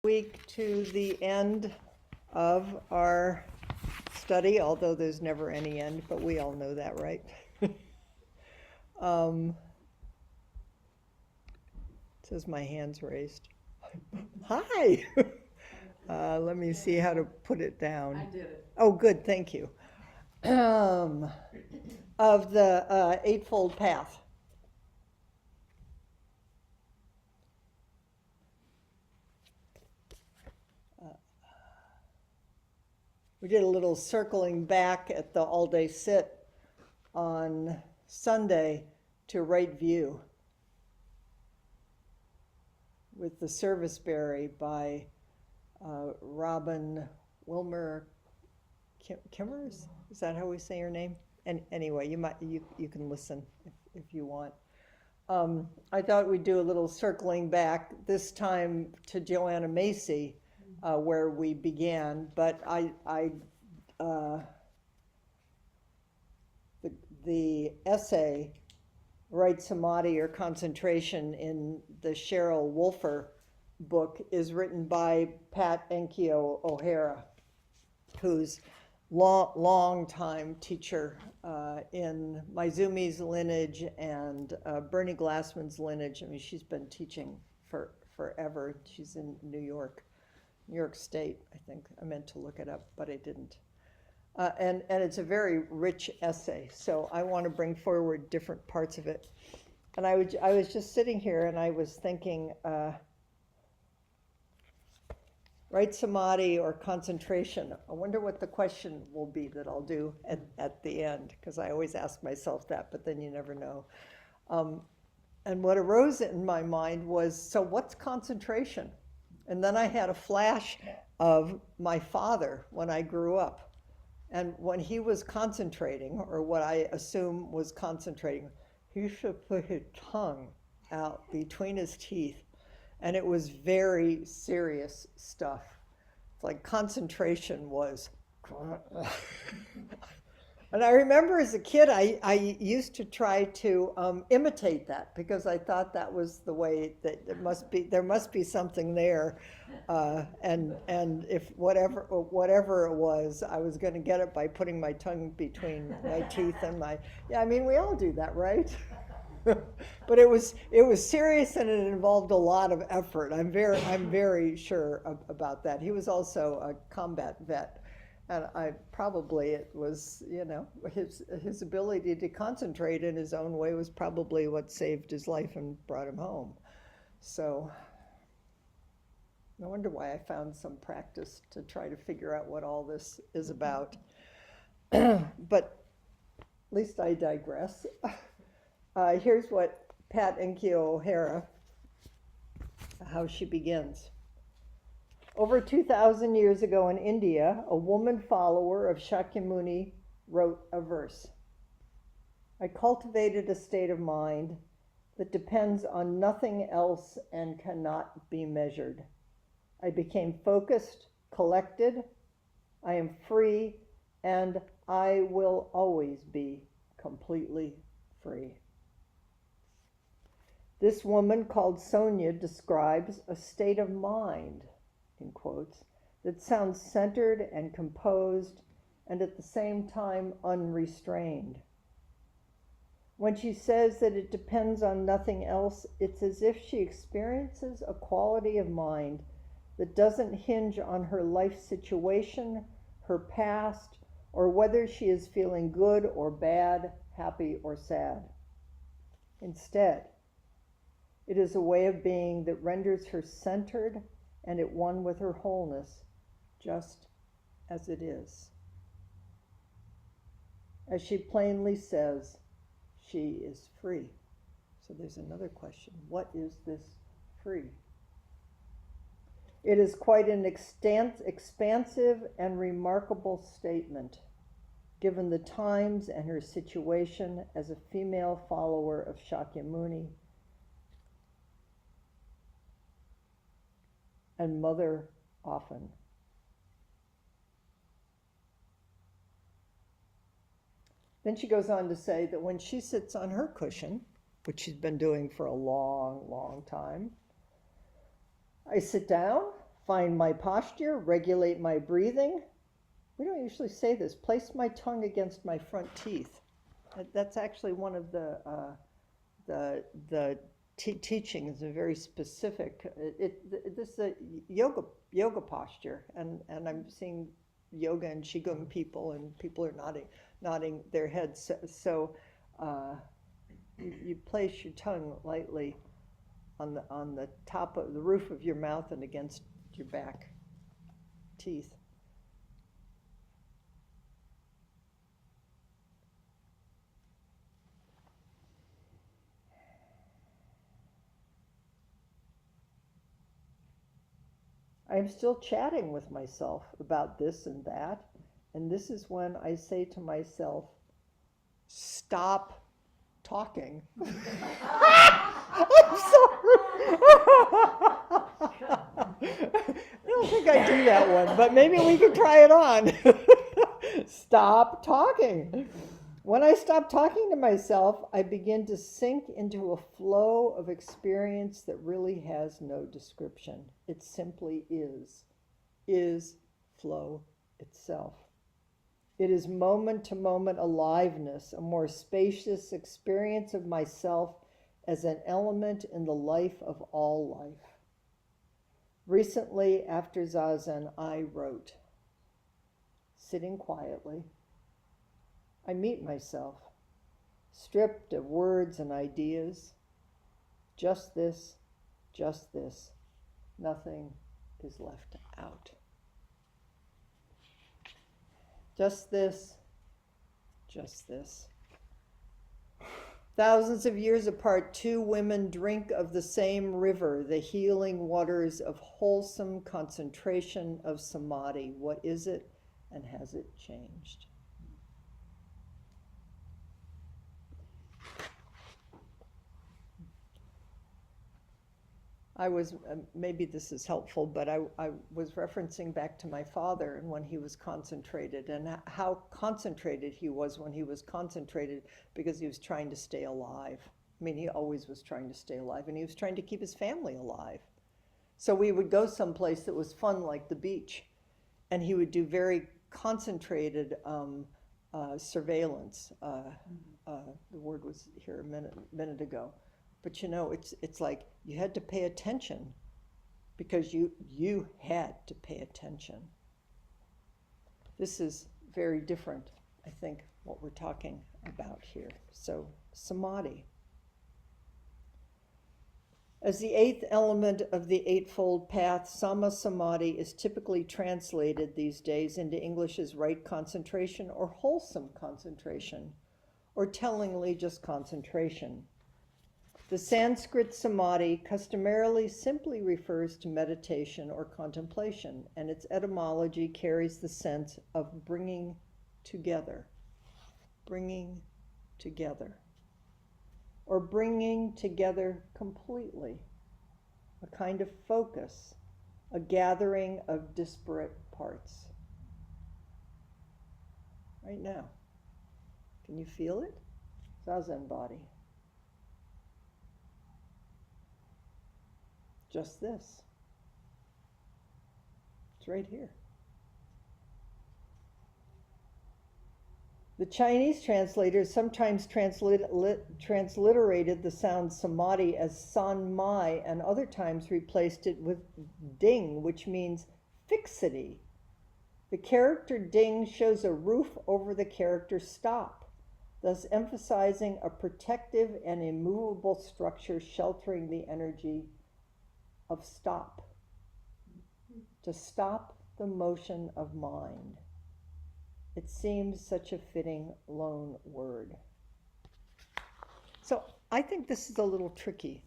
Week to the end of our study, although there's never any end, but we all know that, right? um, Says my hand's raised. Hi. Let me see how to put it down. I did it. Oh, good, thank you. Of the Eightfold Path. We did a little circling back at the all-day sit on Sunday to Right View with the Serviceberry by Robin Wilmer Kimmers. Is that how we say your name? And anyway, you can listen if you want. I thought we'd do a little circling back this time to Joanna Macy, where we began. But the essay, Right Samadhi or Concentration, in the Cheryl Wolfer book is written by Pat Enkyo O'Hara, who's long time teacher in Maizumi's lineage and Bernie Glassman's lineage. I mean, she's been teaching for forever. She's in New York State, I think. I meant to look it up, but I didn't. And it's a very rich essay, so I want to bring forward different parts of it. And I was just sitting here and I was thinking, right samadhi or concentration. I wonder what the question will be that I'll do at the end, because I always ask myself that, but then you never know. And what arose in my mind was, so what's concentration? And then I had a flash of my father when I grew up. And when he was concentrating, or what I assume was concentrating, he used to put his tongue out between his teeth. And it was very serious stuff. It's like concentration was. And I remember as a kid, I used to try to imitate that, because I thought that was the way that there must be something there. And if whatever it was, I was going to get it by putting my tongue between my teeth and yeah, I mean, we all do that, right? But it was serious, and it involved a lot of effort. I'm very sure about that. He was also a combat vet. And it was, his ability to concentrate in his own way was probably what saved his life and brought him home. So I wonder why I found some practice to try to figure out what all this is about. But at least I digress. Here's what Pat Enkyo O'Hara, how she begins. Over 2,000 years ago in India, a woman follower of Shakyamuni wrote a verse. I cultivated a state of mind that depends on nothing else and cannot be measured. I became focused, collected, I am free, and I will always be completely free. This woman called Sonia describes a state of mind, in quotes, that sounds centered and composed and at the same time unrestrained. When she says that it depends on nothing else, it's as if she experiences a quality of mind that doesn't hinge on her life situation, her past, or whether she is feeling good or bad, happy or sad. Instead, it is a way of being that renders her centered and at one with her wholeness, just as it is. As she plainly says, she is free. So there's another question. What is this free? It is quite an expansive and remarkable statement, given the times and her situation as a female follower of Shakyamuni and mother often. Then she goes on to say that when she sits on her cushion, which she's been doing for a long, long time, I sit down, Find my posture, regulate my breathing. We don't usually say this. Place my tongue against my front teeth. That's actually one of the teaching is a very specific. This is a yoga posture, and I'm seeing yoga and qigong people, and people are nodding their heads. So you place your tongue lightly on the top of the roof of your mouth and against your back teeth. I'm still chatting with myself about this and that, and this is when I say to myself, stop talking. I'm sorry. I don't think I do that one, but maybe we could try it on. Stop talking. When I stop talking to myself, I begin to sink into a flow of experience that really has no description. It simply is flow itself. It is moment to moment aliveness, a more spacious experience of myself as an element in the life of all life. Recently, after Zazen, I wrote, sitting quietly, I meet myself, stripped of words and ideas. Just this, nothing is left out. Just this. Thousands of years apart, two women drink of the same river, the healing waters of wholesome concentration of samadhi. What is it, and has it changed? I was, maybe this is helpful, but I was referencing back to my father and when he was concentrated and how concentrated he was when he was concentrated because he was trying to stay alive. I mean, he always was trying to stay alive and he was trying to keep his family alive. So we would go someplace that was fun, like the beach, and he would do very concentrated surveillance. The word was here a minute ago. But you know, it's like you had to pay attention because you had to pay attention. This is very different, I think, what we're talking about here. So, samadhi. As the eighth element of the Eightfold Path, Samma Samadhi is typically translated these days into English as right concentration or wholesome concentration, or tellingly just concentration. The Sanskrit samadhi customarily simply refers to meditation or contemplation, and its etymology carries the sense of bringing together, or bringing together completely, a kind of focus, a gathering of disparate parts. Right now, can you feel it? Zazen body. Just this. It's right here. The Chinese translators sometimes transliterated the sound samadhi as san mai and other times replaced it with ding, which means fixity. The character ding shows a roof over the character stop, thus emphasizing a protective and immovable structure sheltering the energy of stop, to stop the motion of mind. It seems such a fitting loan word. So I think this is a little tricky.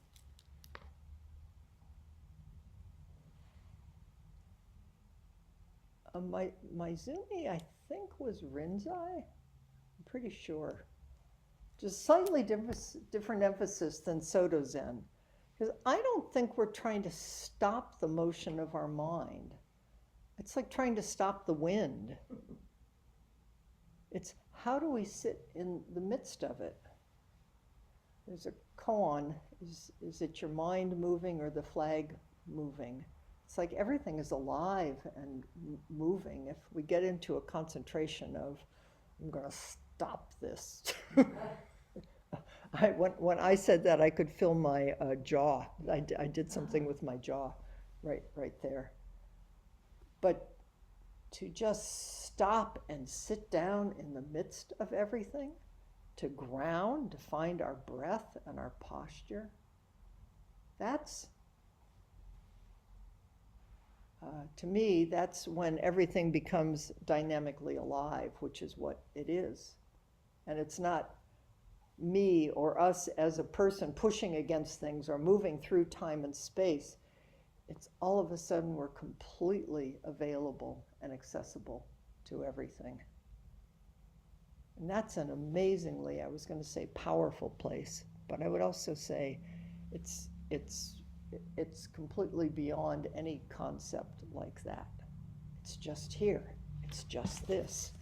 Maizumi, I think, was Rinzai. I'm pretty sure. Just slightly different emphasis than Soto Zen. Because I don't think we're trying to stop the motion of our mind. It's like trying to stop the wind. It's how do we sit in the midst of it? There's a koan, is it your mind moving or the flag moving? It's like everything is alive and moving. If we get into a concentration of, I'm going to stop this. When I said that, I could feel my jaw. I did something with my jaw right there. But to just stop and sit down in the midst of everything, to ground, to find our breath and our posture, that's, to me, that's when everything becomes dynamically alive, which is what it is. And it's not me or us as a person pushing against things or moving through time and space. It's all of a sudden we're completely available and accessible to everything. And that's an amazingly, I was going to say powerful place, but I would also say it's completely beyond any concept like that. It's just here. It's just this.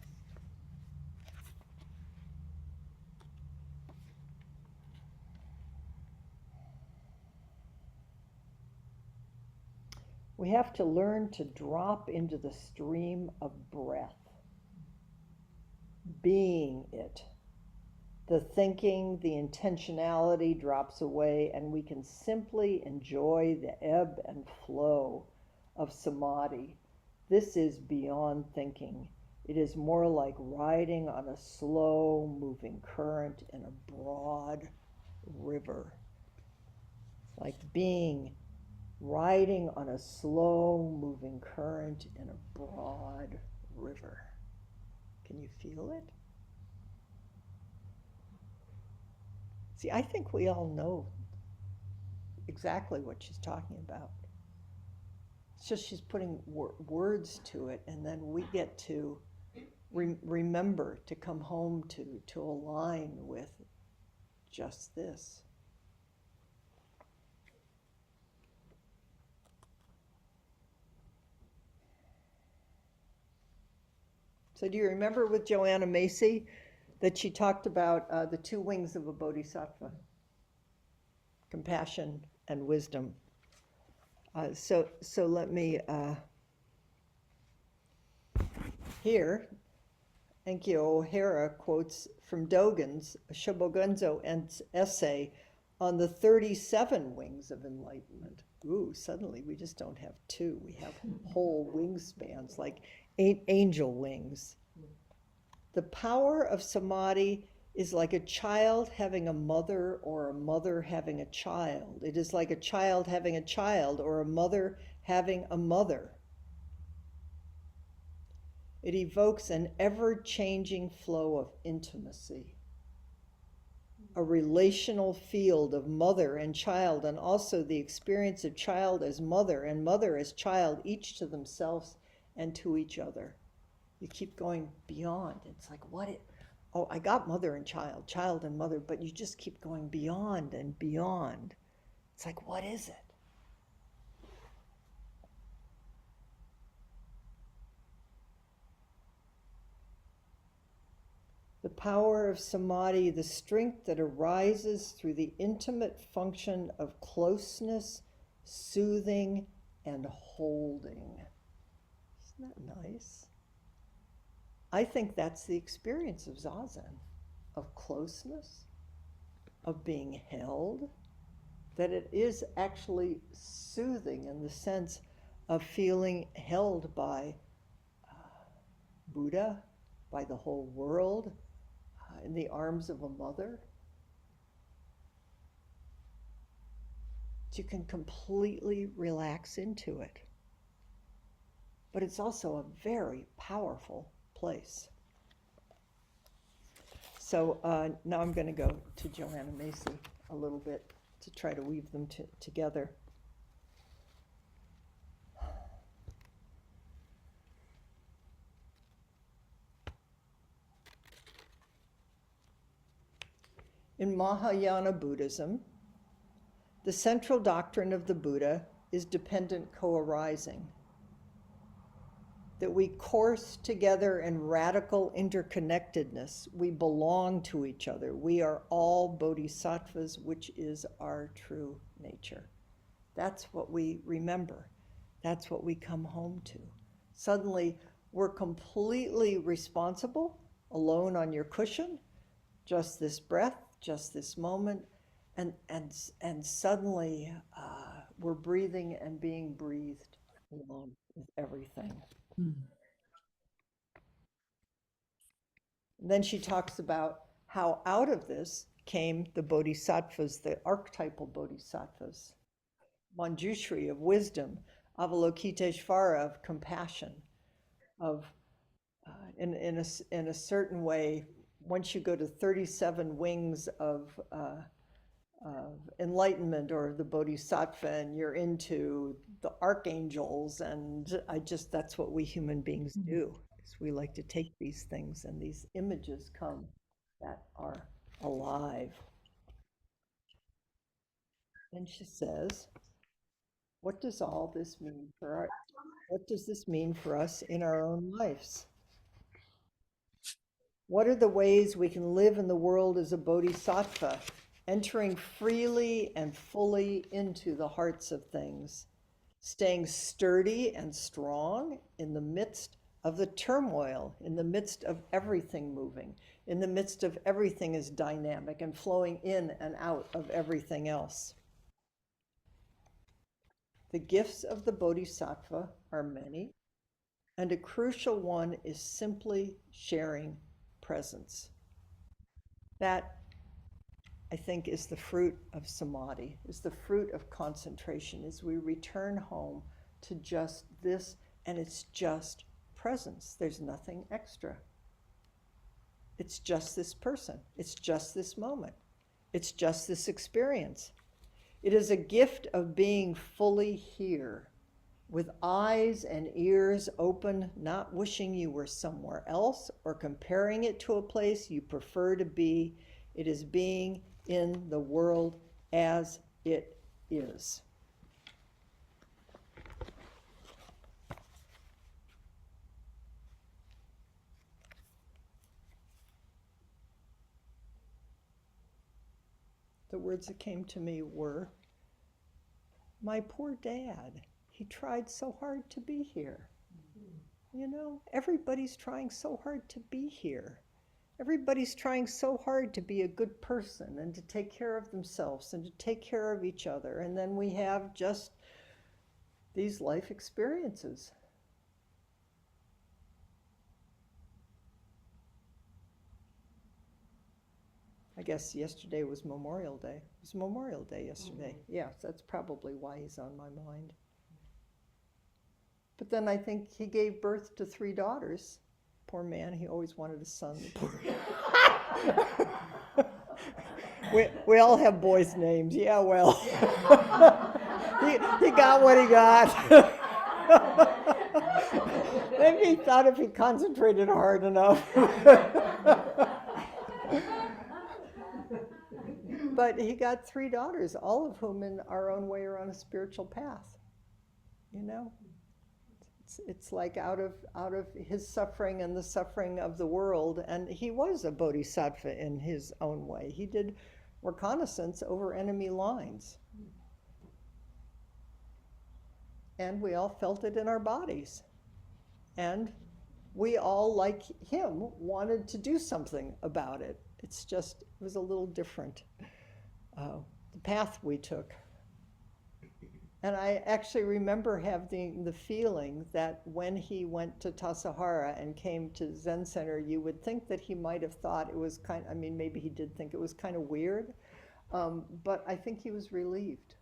We have to learn to drop into the stream of breath, being it. The thinking, the intentionality drops away, and we can simply enjoy the ebb and flow of samadhi. This is beyond thinking. It is more like riding on a slow moving current in a broad river. It's like riding on a slow moving current in a broad river. Can you feel it? See, I think we all know exactly what she's talking about. It's just she's putting words to it, and then we get to remember to come home to align with just this. So do you remember with Joanna Macy that she talked about the two wings of a bodhisattva? Compassion and wisdom. So let me, here, Enki O'Hara quotes from Dogen's Shobogenzo essay on the 37 wings of enlightenment. Ooh, suddenly we just don't have two. We have whole wingspans, like angel wings. The power of samadhi is like a child having a mother or a mother having a child. It is like a child having a child or a mother having a mother. It evokes an ever-changing flow of intimacy, a relational field of mother and child, and also the experience of child as mother and mother as child, each to themselves and to each other. You keep going beyond. It's like, oh, I got mother and child and mother, but you just keep going beyond and beyond. It's like, what is it? The power of samadhi, the strength that arises through the intimate function of closeness, soothing, and holding. Isn't that nice? I think that's the experience of Zazen, of closeness, of being held, that it is actually soothing in the sense of feeling held by Buddha, by the whole world, in the arms of a mother. You can completely relax into it. But it's also a very powerful place. So now I'm going to go to Joanna Macy a little bit to try to weave them together. In Mahayana Buddhism, the central doctrine of the Buddha is dependent co-arising, that we course together in radical interconnectedness. We belong to each other. We are all bodhisattvas, which is our true nature. That's what we remember. That's what we come home to. Suddenly, we're completely responsible, alone on your cushion, just this breath, just this moment, and suddenly we're breathing and being breathed alone with everything. Mm. And then she talks about how out of this came the bodhisattvas, the archetypal bodhisattvas, Manjushri of wisdom, Avalokiteshvara of compassion, of in a certain way, once you go to 37 wings of enlightenment or the bodhisattva, and you're into the archangels, and that's what we human beings do, is we like to take these things and these images come that are alive. And she says, what does all this mean what does this mean for us in our own lives? What are the ways we can live in the world as a bodhisattva, entering freely and fully into the hearts of things, staying sturdy and strong in the midst of the turmoil, in the midst of everything moving, in the midst of everything is dynamic and flowing in and out of everything else? The gifts of the bodhisattva are many, and a crucial one is simply sharing presence. That, I think, is the fruit of samadhi, is the fruit of concentration, is we return home to just this, and it's just presence. There's nothing extra. It's just this person. It's just this moment. It's just this experience. It is a gift of being fully here, with eyes and ears open, not wishing you were somewhere else or comparing it to a place you prefer to be. It is being in the world as it is. The words that came to me were, my poor dad, he tried so hard to be here. You know, everybody's trying so hard to be here. Everybody's trying so hard to be a good person and to take care of themselves and to take care of each other. And then we have just these life experiences. I guess yesterday was Memorial Day. It was Memorial Day yesterday. Yeah, that's probably why he's on my mind. But then I think he gave birth to 3 daughters. Poor man, he always wanted a son. We all have boys' names. Yeah, well, he got what he got. Maybe he thought if he concentrated hard enough. But he got 3 daughters, all of whom in our own way are on a spiritual path. You know? It's like out of his suffering and the suffering of the world, and he was a bodhisattva in his own way. He did reconnaissance over enemy lines, and we all felt it in our bodies, and we all, like him, wanted to do something about it. It was a little different, the path we took. And I actually remember having the feeling that when he went to Tassajara and came to Zen Center, you would think that he might have thought it was maybe he did think it was kind of weird, but I think he was relieved.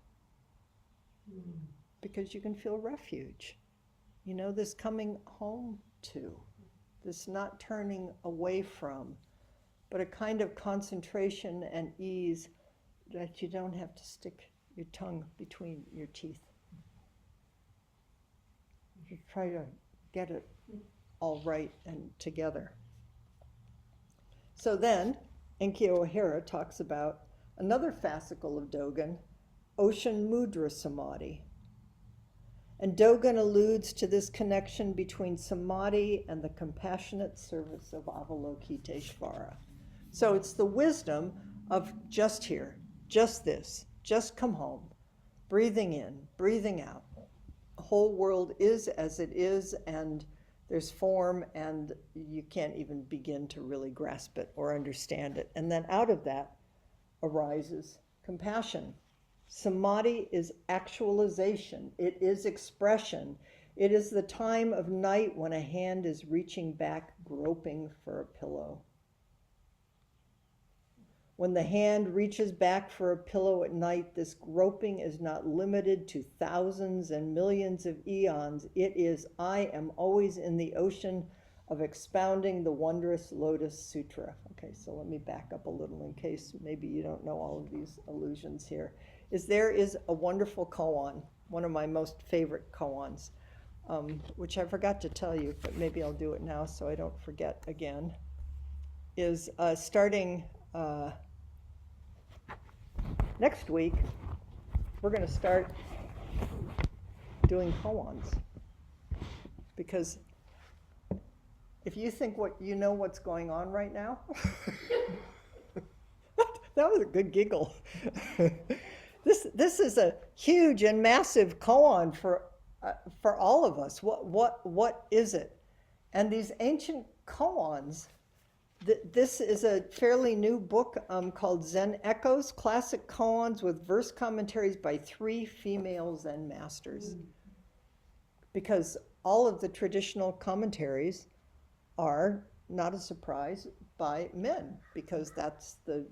Because you can feel refuge. You know, this coming home to, this not turning away from, but a kind of concentration and ease that you don't have to stick your tongue between your teeth. You try to get it all right and together. So then, Enki O'Hara talks about another fascicle of Dogen, Ocean Mudra Samadhi. And Dogen alludes to this connection between samadhi and the compassionate service of Avalokiteshvara. So it's the wisdom of just here, just this, just come home, breathing in, breathing out, whole world is as it is, and there's form, and you can't even begin to really grasp it or understand it. And then out of that arises compassion. Samadhi is actualization. It is expression. It is the time of night when a hand is reaching back, groping for a pillow. When the hand reaches back for a pillow at night, this groping is not limited to thousands and millions of eons. It is, I am always in the ocean of expounding the wondrous Lotus Sutra. Okay, so let me back up a little in case maybe you don't know all of these allusions here. There is a wonderful koan, one of my most favorite koans, which I forgot to tell you, but maybe I'll do it now so I don't forget again, is starting next week, we're going to start doing koans. Because if you think you know what's going on right now, that was a good giggle. This is a huge and massive koan for all of us. What is it? And these ancient koans, this is a fairly new book called Zen Echoes, Classic Koans with Verse Commentaries by 3 female Zen masters. Because all of the traditional commentaries are, not a surprise, by men, because that's the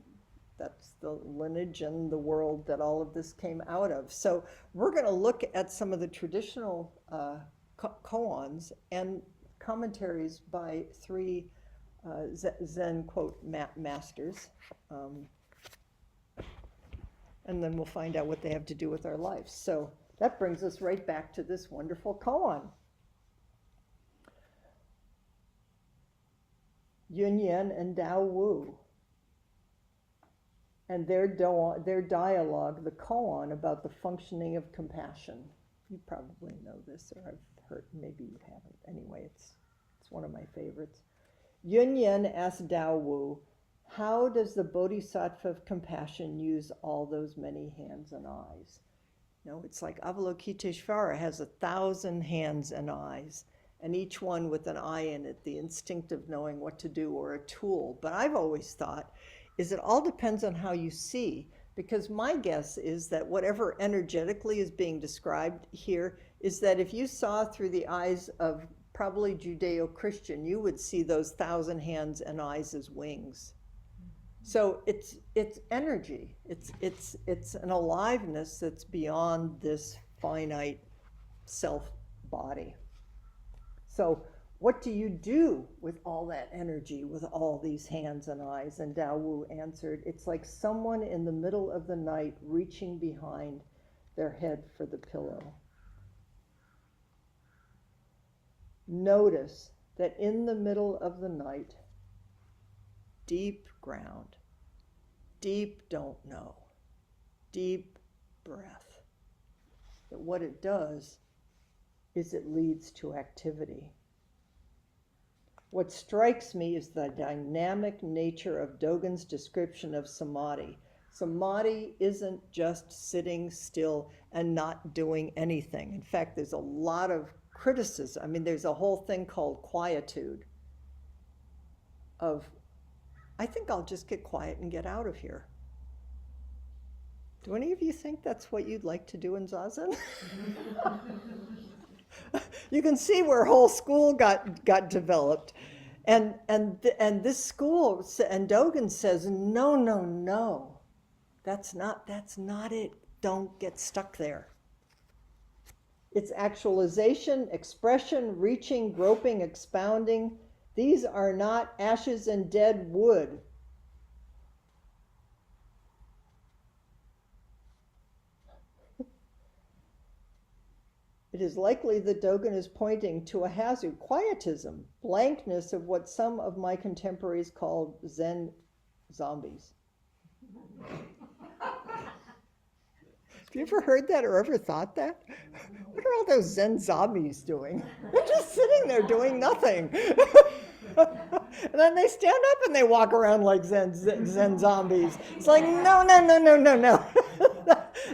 lineage and the world that all of this came out of. So we're going to look at some of the traditional koans and commentaries by 3 Zen, quote, masters. And then we'll find out what they have to do with our lives. So that brings us right back to this wonderful koan. Yun Yen and Tao Wu, and their dialogue, the koan about the functioning of compassion. You probably know this, or I've heard, maybe you haven't. Anyway, it's one of my favorites. Yun Yen asked Tao Wu, how does the Bodhisattva of compassion use all those many hands and eyes? You know, it's like Avalokiteshvara has 1,000 hands and eyes, and each one with an eye in it, the instinct of knowing what to do, or a tool. But I've always thought, it all depends on how you see, because my guess is that whatever energetically is being described here is that if you saw through the eyes of probably Judeo-Christian, you would see those 1,000 hands and eyes as wings. So it's energy. It's an aliveness that's beyond this finite self body. So what do you do with all that energy, with all these hands and eyes? And Tao Wu answered, it's like someone in the middle of the night reaching behind their head for the pillow. Notice that in the middle of the night, deep ground, deep don't know, deep breath. That what it does is it leads to activity. What strikes me is the dynamic nature of Dogen's description of samadhi. Samadhi isn't just sitting still and not doing anything. In fact, there's a lot of criticism. I mean, there's a whole thing called quietude of, I think I'll just get quiet and get out of here. Do any of you think that's what you'd like to do in Zazen? You can see where a whole school got developed. And this school, and Dogen says, no, that's not it. Don't get stuck there. It's actualization, expression, reaching, groping, expounding. These are not ashes and dead wood. It is likely that Dogen is pointing to a hazard, quietism, blankness of what some of my contemporaries call Zen zombies. Have you ever heard that or ever thought that? What are all those Zen zombies doing? They're just sitting there doing nothing. And then they stand up and they walk around like Zen zombies. It's like, no.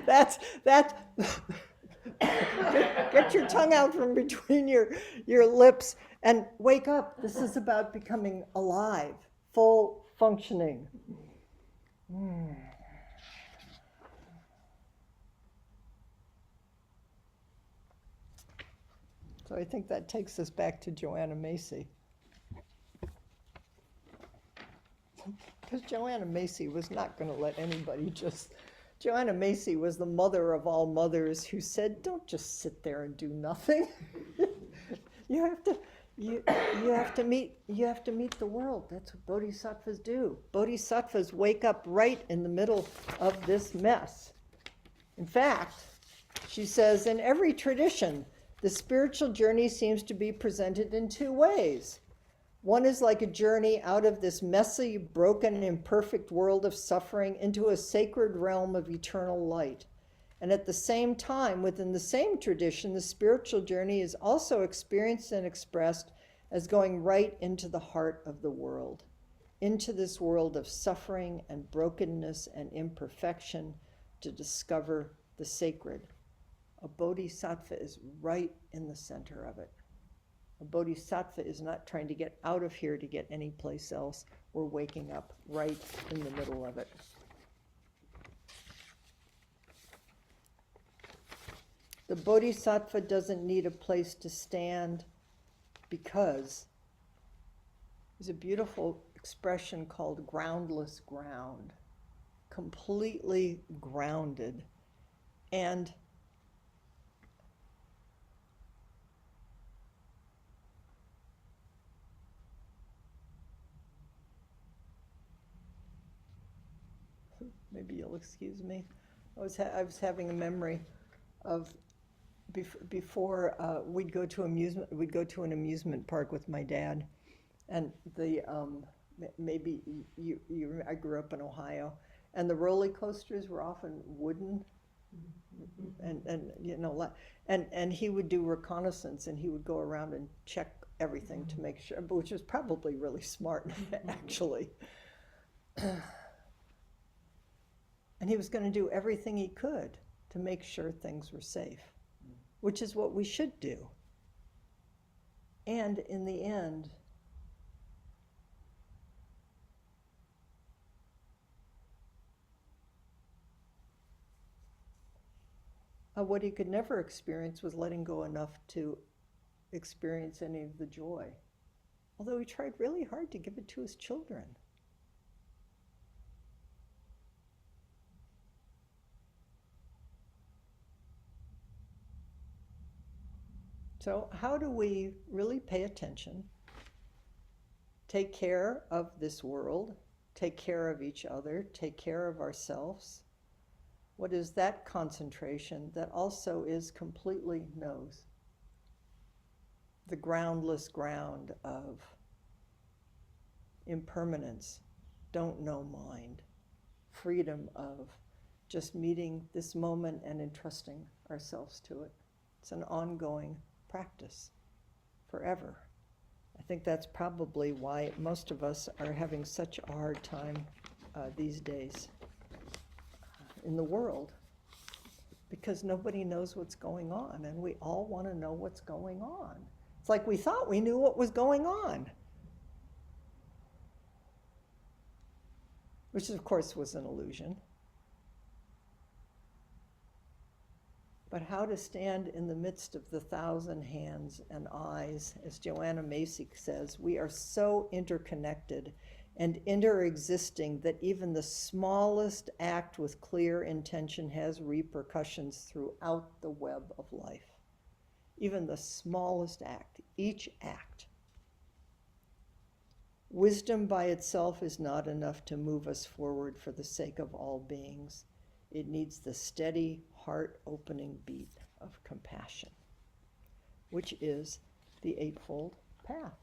That's Get your tongue out from between your lips and wake up. This is about becoming alive, full functioning. So I think that takes us back to Joanna Macy. Because Joanna Macy was not going to let anybody just... Joanna Macy was the mother of all mothers who said, don't just sit there and do nothing. you have to meet the world. That's what bodhisattvas do. Bodhisattvas wake up right in the middle of this mess. In fact, she says, in every tradition, the spiritual journey seems to be presented in two ways. One is like a journey out of this messy, broken, imperfect world of suffering into a sacred realm of eternal light. And at the same time, within the same tradition, the spiritual journey is also experienced and expressed as going right into the heart of the world, into this world of suffering and brokenness and imperfection to discover the sacred. A bodhisattva is right in the center of it. A bodhisattva is not trying to get out of here to get anyplace else. We're waking up right in the middle of it. The bodhisattva doesn't need a place to stand because there's a beautiful expression called groundless ground, completely grounded. And maybe you'll excuse me. I was having a memory of before we'd go to an amusement park with my dad, and the maybe I grew up in Ohio, and the roller coasters were often wooden, and you know, and he would do reconnaissance, and he would go around and check everything to make sure, which was probably really smart actually. And he was going to do everything he could to make sure things were safe, which is what we should do. And in the end, what he could never experience was letting go enough to experience any of the joy, although he tried really hard to give it to his children. So how do we really pay attention, take care of this world, take care of each other, take care of ourselves? What is that concentration that also is completely knows? The groundless ground of impermanence, don't know mind, freedom of just meeting this moment and entrusting ourselves to it. It's an ongoing practice forever. I think that's probably why most of us are having such a hard time these days in the world, because nobody knows what's going on, and we all want to know what's going on. It's like we thought we knew what was going on, which of course was an illusion. But how to stand in the midst of the thousand hands and eyes, as Joanna Macy says, we are so interconnected and interexisting that even the smallest act with clear intention has repercussions throughout the web of life. Even the smallest act, each act. Wisdom by itself is not enough to move us forward for the sake of all beings. It needs the steady, heart-opening beat of compassion, which is the Eightfold Path.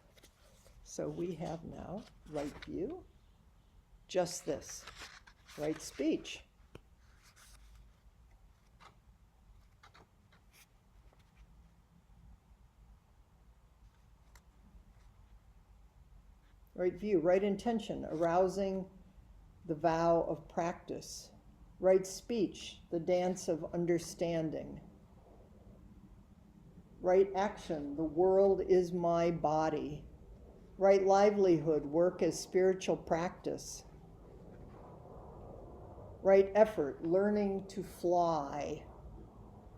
So we have now right view, just this, right speech. Right view, right intention, arousing the vow of practice. Right speech, the dance of understanding. Right action, the world is my body. Right livelihood, work as spiritual practice. Right effort, learning to fly.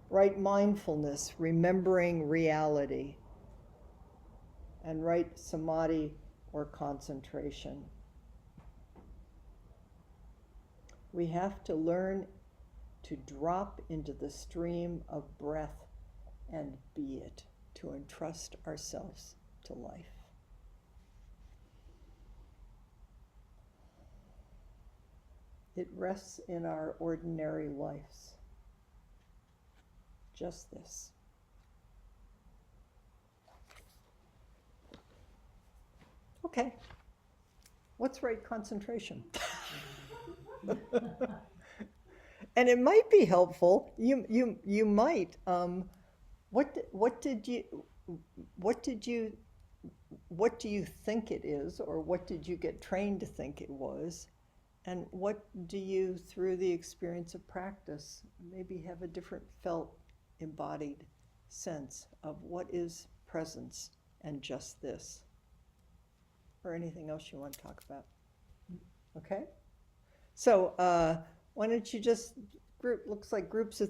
Right mindfulness, remembering reality. And right samadhi, or concentration. We have to learn to drop into the stream of breath and be it, to entrust ourselves to life. It rests in our ordinary lives. Just this. Okay. What's right concentration? And it might be helpful. You might. What did you think it is, or what did you get trained to think it was? And what do you, through the experience of practice, maybe have a different felt, embodied sense of what is presence and just this? Or anything else you want to talk about? Okay? So why don't you just group, looks like groups of